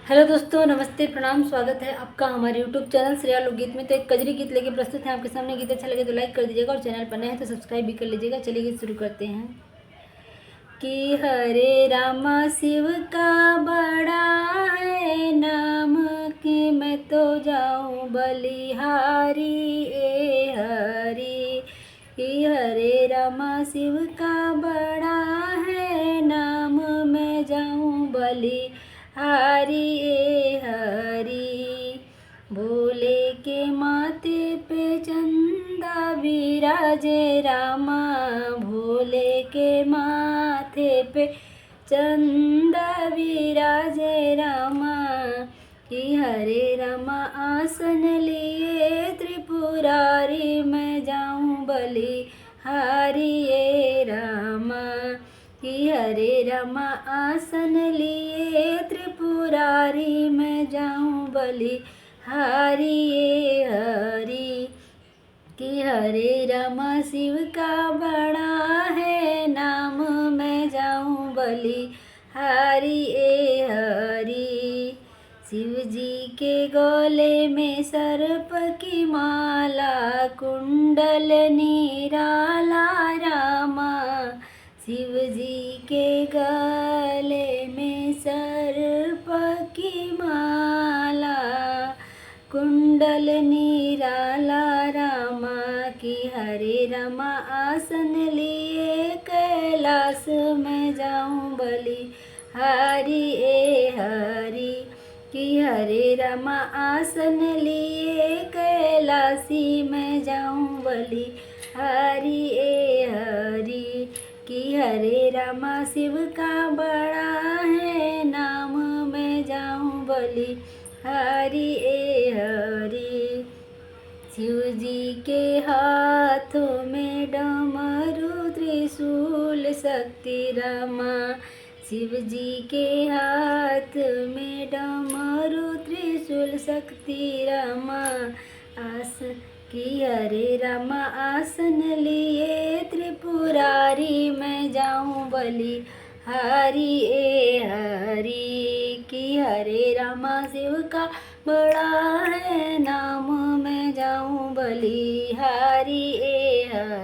Hello दोस्तों, नमस्ते, प्रणाम। स्वागत है आपका हमारे यूट्यूब चैनल श्रेया लोकगीत में। तो एक कजरी गीत लेके प्रस्तुत है आपके सामने। गीत अच्छा लगे तो लाइक कर दीजिएगा और चैनल पर नए हैं तो सब्सक्राइब भी कर लीजिएगा। चलिए गीत शुरू करते हैं। कि हरे रामा शिव का बड़ा है नाम, कि मैं तो जाऊं बलिहारी ए हरी। कि हरे रामा शिव का बड़ा है नाम, मैं जाऊं बलिहारी ए हरी। भोले के माथे पे चंदा विराजे रामा, भोले के माथे पे चंदा विराजे रामा। कि हरे रामा आसन लिए त्रिपुरारी, मैं जाऊं बलिहारी ए रामा। कि हरे रामा आसन लिए त्रिपुरारी, मैं जाऊं बलिहारी ए हरी। कि हरे रामा शिव का बड़ा है नाम, मैं जाऊं बलिहारी ए हरी। शिव जी के गले में सर्प की माला, कुंडल निराला रामा। शिव जी के गले में सर्प की माला, कुंडल निराला रामा। कि हरे रामा आसन लिए कैलाश, में जाऊं बलिहारी ए हरी। कि हरे रामा आसन लिए कैलाशी, में जाऊं बलिहारी ए हरी। कि हरे रामा शिव का बड़ा है नाम, मैं जाऊं बलिहारी ए हरी। शिव जी के हाथों में डमरू त्रिशूल शक्ति रामा, शिव जी के हाथ में डमरू त्रिशूल शक्ति रामा। आस कि हरे रामा आसन लिए त्रिपुरारी, मैं जाऊं बलिहारी ए हरी। कि हरे रामा शिव का